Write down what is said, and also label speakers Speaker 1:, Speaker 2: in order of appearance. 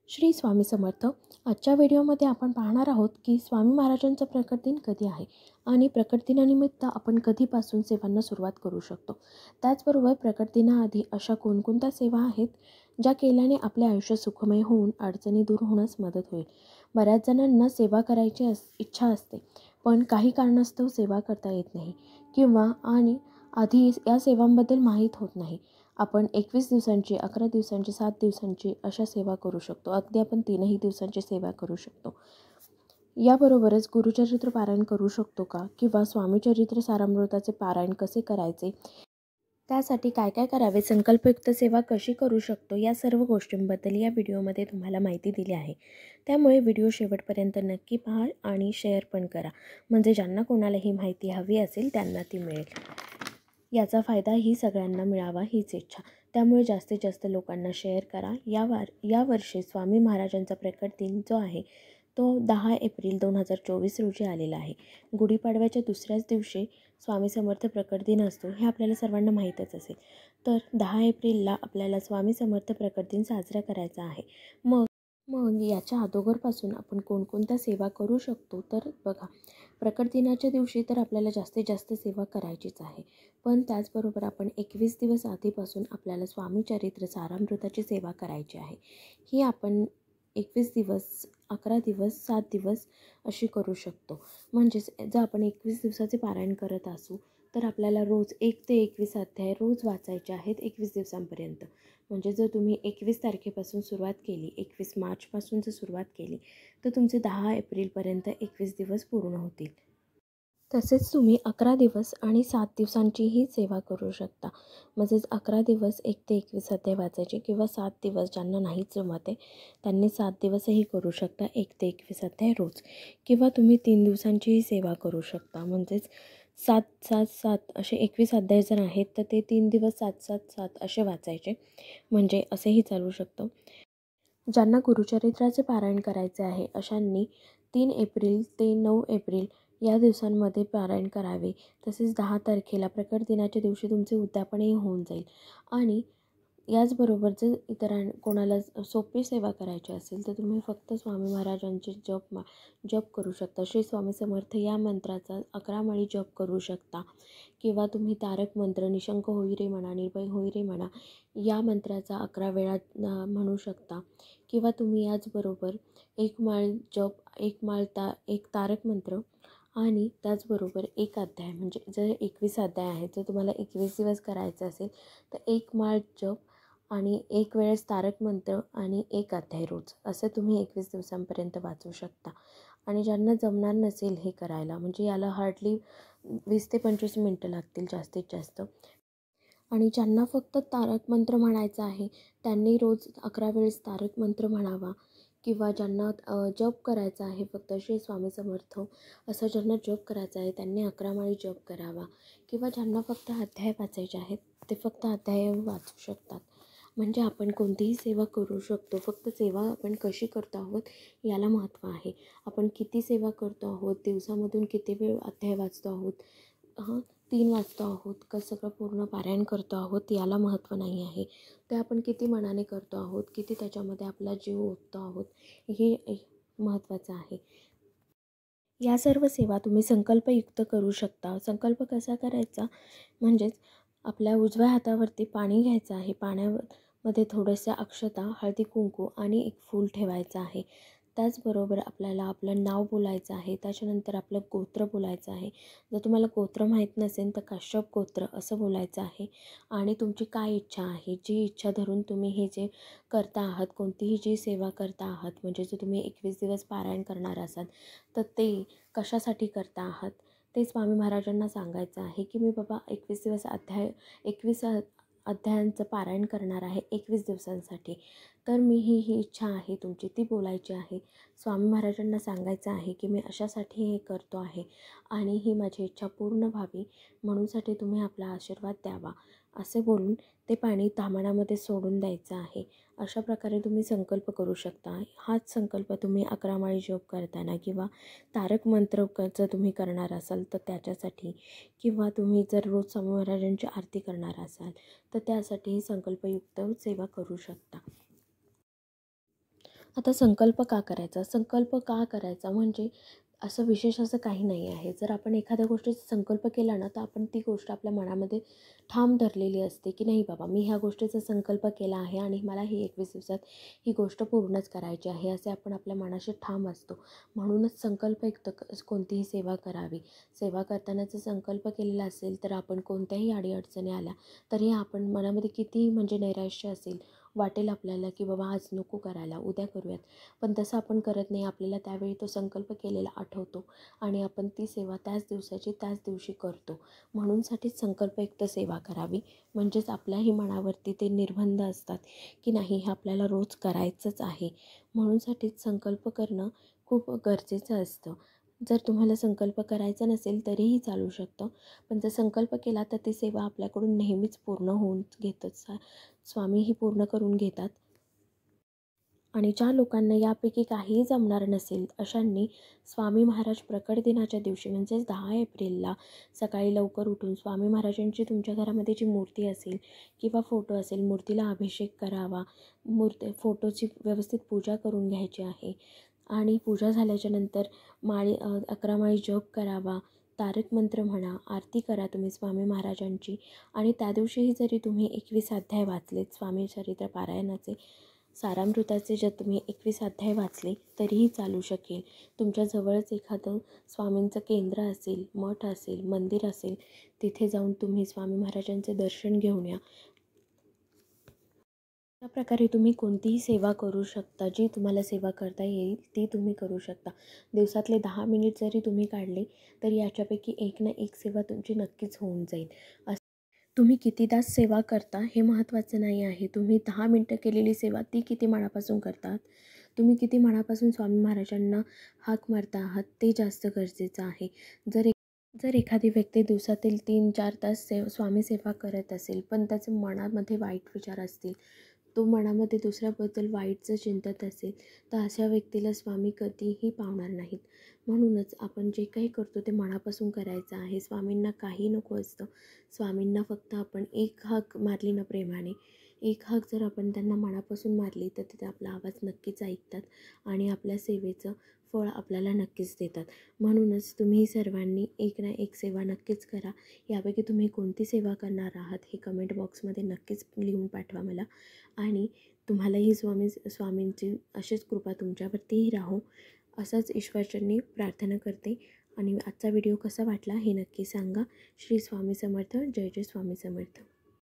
Speaker 1: श्री स्वामी समर्थ. आजच्या व्हिडिओमध्ये आपण पाहणार आहोत की स्वामी महाराजांचा प्रकट दिन कधी आहे आणि प्रकट दिनानिमित्त आपण कधीपासून सेवांना सुरुवात करू शकतो. त्याचबरोबर प्रकट दिनाआधी अशा कोणकोणत्या सेवा आहेत ज्या केल्याने आपले आयुष्य सुखमय होऊन अडचणी दूर होण्यास मदत होईल. बऱ्याच जणांना सेवा करायची इच्छा असते, पण काही कारणास्तव सेवा करता येत नाही किंवा आधी या सेवांबद्दल माहीत होत नाही. आपण 21 दिवसांची, 11 दिवसांची, 7 दिवसांची अशा सेवा करू शकतो. अगदी आपण 3ही दिवसांची सेवा करू शकतो. याबरोबरच गुरुचरित्र पारायण करू शकतो का? किंवा स्वामीचरित्र सारामृताचे पारायण कसे करायचे? त्यासाठी काय काय करावे? संकल्पयुक्त सेवा कशी करू शकतो? या सर्व गोष्टींबद्दल या व्हिडिओमध्ये तुम्हाला माहिती दिली आहे. त्यामुळे व्हिडिओ शेवटपर्यंत नक्की पहा आणि शेअर पण करा. म्हणजे ज्यांना कोणाला ही माहिती हवी असेल त्यांना ती मिळेल. याचा फायदाही सगळ्यांना मिळावा हीच इच्छा. त्यामुळे जास्तीत जास्त लोकांना शेअर करा. यावर्षी स्वामी महाराजांचा प्रकट दिन जो आहे तो 10 एप्रिल 2024 रोजी आलेला आहे. गुढीपाडव्याच्या दुसऱ्याच दिवशी स्वामी समर्थ प्रकट दिन असतो हे आपल्याला सर्वांना माहीतच असेल. तर 10 एप्रिलला आपल्याला स्वामी समर्थ प्रकट दिन साजरा करायचा आहे. मग याच्या अगोदरपासून आपण कोणकोणत्या सेवा करू शकतो? तर बघा, प्रकट दिनाच्या दिवशी तर आपल्याला जास्तीत जास्त सेवा करायचीच आहे. पण त्याचबरोबर आपण 21 दिवस आधीपासून आपल्याला स्वामीचरित्र सारामृताची सेवा करायची आहे. ही आपण 21 दिवस, 11 दिवस, 7 दिवस अशी करू शकतो. म्हणजेच जर आपण 21 दिवसाचे पारायण करत असू तर आपल्याला रोज 1 ते 21 अध्याय रोज वाचायचे आहेत 21 दिवसांपर्यंत. म्हणजे जर तुम्ही 21 तारखेपासून सुरुवात केली, 21 मार्चपासून जर सुरुवात केली तर तुमचे 10 एप्रिलपर्यंत 21 दिवस पूर्ण होतील. तसेच तुम्ही 11 दिवस आणि 7 दिवसांचीही सेवा करू शकता. म्हणजेच 11 दिवस 1 ते 21 अध्याय वाचायचे किंवा 7 दिवस ज्यांना नाहीच जमत आहे त्यांनी 7 दिवसही करू शकता 1 ते 21 अध्याय रोज. किंवा तुम्ही 3 दिवसांचीही सेवा करू शकता. म्हणजेच 7-7-7 असे 21 अध्याय जर आहेत तर ते 3 दिवस 7-7-7 असे वाचायचे. म्हणजे असेही चालू शकतं. ज्यांना गुरुचरित्राचे पारायण करायचे आहे अशांनी 3 एप्रिल ते 9 एप्रिल या दिवसांमध्ये पारायण करावे. तसेच 10 तारखेला प्रकट दिनाच्या दिवशी तुमचे उद्यापनही होऊन जाईल. आणि याचबरोबर जर कोणाला सोपी सेवा करायची असेल तर तुम्ही फक्त स्वामी महाराजांचे जप करू शकता. श्री स्वामी समर्थ या मंत्राचा 11 माळी जप करू शकता. किंवा तुम्ही तारक मंत्र निशंक होई रे म्हणा, निर्भय होई रे म्हणा या मंत्राचा 11 वेळा म्हणू शकता. किंवा तुम्ही याचबरोबर 1 माळ जप, 1 तारक मंत्र आणि त्याचबरोबर 1 अध्याय, म्हणजे जर 21 अध्याय आहेत, जर तुम्हाला 21 दिवस करायचं असेल तर 1 माळ जप आणि 1 वेळेस तारक मंत्र आणि 1 अध्याय रोज असं तुम्ही 21 दिवसांपर्यंत वाचू शकता. आणि ज्यांना जमणार नसेल हे करायला, म्हणजे याला हार्डली 20 ते 25 मिनटं लागतील जास्तीत जास्त. आणि ज्यांना फक्त तारक मंत्र म्हणायचं आहे त्यांनी रोज 11 वेळेस तारक मंत्र म्हणावा. किंवा ज्यांना जप करायचा आहे फक्त श्री स्वामी समर्थ असं ज्यांना जप करायचा आहे त्यांनी 11 माळी जप करावा. किंवा ज्यांना फक्त अध्याय वाचायचे आहेत ते फक्त अध्याय वाचू शकतात. म्हणजे आपण कोणतीही सेवा करू शकतो. फक्त सेवा आपण कशी करतो आहोत याला महत्त्व आहे. आपण किती सेवा करतो आहोत, दिवसामधून किती वेळ अध्याय वाचतो आहोत, 3 वाचतो आहोत का सगळं पूर्ण पारायण करतो आहोत याला महत्त्व नाही आहे. ते आपण किती मनाने करतो आहोत, किती त्याच्यामध्ये आपला जीव ओततो आहोत हे महत्त्वाचं आहे. या सर्व सेवा तुम्ही संकल्पयुक्त करू शकता. संकल्प कसा करायचा? म्हणजेच आपल्या उजव्या हातावरती पाणी घ्यायचं आहे. पाण्यामध्ये थोडंसं अक्षता, हळदी कुंकू आणि 1 फूल ठेवायचं आहे. त्याचबरोबर आपल्याला आपलं नाव बोलायचं आहे. त्याच्यानंतर आपलं गोत्र बोलायचं आहे. जर तुम्हाला गोत्र माहीत नसेल तर काश्यप गोत्र असं बोलायचं आहे. आणि तुमची काय इच्छा आहे, जी इच्छा धरून तुम्ही हे जे करता आहात, कोणतीही जी सेवा करता आहात, म्हणजे जर तुम्ही 21 दिवस पारायण करणार असाल तर ते कशासाठी करता आहात ते स्वामी महाराजांना सांगायचं आहे की मी बाबा 21 दिवस 21 अध्यायांचं पारायण करणार आहे 21 दिवसांसाठी. तर मी ही इच्छा आहे तुमची ती बोलायची आहे. स्वामी महाराजांना सांगायचं आहे की मी अशासाठी हे करतो आहे आणि ही माझी इच्छा पूर्ण व्हावी म्हणूनसाठी तुम्ही आपला आशीर्वाद द्यावा असे बोलून ते पाणी ताम्हाणामध्ये सोडून द्यायचं आहे. अशा प्रकारे तुम्ही संकल्प करू शकता. हाच संकल्प तुम्ही 11 माळी जप करताना किंवा तारक मंत्र जर तुम्ही करणार असाल तर त्याच्यासाठी, किंवा तुम्ही जर रोज स्वामी महाराजांची आरती करणार असाल तर त्यासाठीही संकल्पयुक्त सेवा करू शकता. आता संकल्प का करायचा? संकल्प का करायचा म्हणजे असं विशेष असं काही नाही आहे. जर आपण एखाद्या गोष्टीचा संकल्प केला ना, तर आपण ती गोष्ट आपल्या मनामध्ये ठाम धरलेली असते, की नाही बाबा मी ह्या गोष्टीचा संकल्प केला आहे आणि मला ही 21 दिवसात ही गोष्ट पूर्णच करायची आहे, असे आपण आपल्या मनाशी ठाम असतो. म्हणूनच संकल्पयुक्त कोणतीही सेवा करावी. सेवा करताना जर संकल्प केलेला असेल, तर आपण कोणत्याही अडीअडचणी आल्या, तरी आपण मनामध्ये कितीही म्हणजे नैराश्य असेल, वाटेल आपल्याला, की बाबा आज नको करायला, उद्या करूयात. पण तसं आपण करत नाही. आपल्याला त्यावेळी तो संकल्प केलेला आठवतो आणि आपण ती सेवा त्याच दिवसाची त्याच दिवशी करतो. म्हणूनसाठीच संकल्पयुक्त सेवा करावी. म्हणजेच आपल्याही मनावरती ते निर्बंध असतात, की नाही हे आपल्याला रोज करायचंच आहे. म्हणूनसाठीच संकल्प करणं खूप गरजेचं असतं. जर तुम्हाला संकल्प करायचा नसेल तरीही चालू शकतं. पण जर संकल्प केला तर ती सेवा आपल्याकडून नेहमीच पूर्ण होऊन घेतच. स्वामीही पूर्ण करून घेतात. आणि ज्या लोकांना यापैकी काहीही जमणार नसेल अशांनी स्वामी महाराज प्रकट दिनाच्या दिवशी म्हणजेच 10 एप्रिलला सकाळी लवकर उठून स्वामी महाराजांची तुमच्या घरामध्ये जी मूर्ती असेल किंवा फोटो असेल, मूर्तीला अभिषेक करावा. फोटोची व्यवस्थित पूजा करून घ्यायची आहे आणि पूजा झाल्याच्या नंतर 11 माळी जप करावा. तारक मंत्र म्हणा, आरती करा तुम्ही स्वामी महाराजांची. आणि त्या दिवशीही जरी तुम्ही 21 अध्याय वाचलेत स्वामी चरित्र पारायणाचे, सारामृताचे जर तुम्ही 21 अध्याय वाचले तरीही चालू शकेल. तुमच्या जवळच एखादं स्वामींचं केंद्र असेल, मठ असेल, मंदिर असेल, तिथे जाऊन तुम्ही स्वामी महाराजांचे दर्शन घेऊन या. अशा प्रकारे तुम्ही कोणतीही सेवा करू शकता. जी तुम्हाला सेवा करता येईल ती तुम्ही करू शकता. दिवसातले 10 मिनिट जरी तुम्ही काढले तरी याच्यापैकी एक ना एक सेवा तुमची नक्कीच होऊन जाईल. तुम्ही किती तास सेवा करता हे महत्त्वाचं नाही आहे. तुम्ही 10 मिनटं केलेली सेवा ती किती मनापासून करतात, तुम्ही किती मनापासून स्वामी महाराजांना हाक मारता आहात ते जास्त गरजेचं आहे. जर एखादी व्यक्ती दिवसातील 3-4 तास स्वामी सेवा करत असेल, पण त्याच्या मनामध्ये वाईट विचार असतील, तो मनामध्ये दुसऱ्याबद्दल वाईट जर चिंतत असेल, तर अशा व्यक्तीला स्वामी कधीही पावणार नाहीत. म्हणूनच आपण जे काही करतो ते मनापासून करायचं आहे. स्वामींना काही नको असतं. स्वामींना फक्त आपण एक हाक मारली ना प्रेमाने, एक हाक जर आपण त्यांना मनापासून मारली, तर ते आपला आवाज नक्कीच ऐकतात आणि आपल्या सेवेचं फळ आपल्याला नक्कीच देतात. म्हणूनच तुम्ही सर्वांनी एक ना एक सेवा नक्कीच करा. यापैकी तुम्ही कोणती सेवा करणार आहात हे कमेंट बॉक्समध्ये नक्कीच लिहून पाठवा मला. आणि तुम्हालाही स्वामींची अशीच कृपा तुमच्यावरतीही राहो असंच ईश्वरचरणी प्रार्थना करते. आणि आजचा व्हिडिओ कसा वाटला हे नक्की सांगा. श्री स्वामी समर्थ. जय जय स्वामी समर्थ.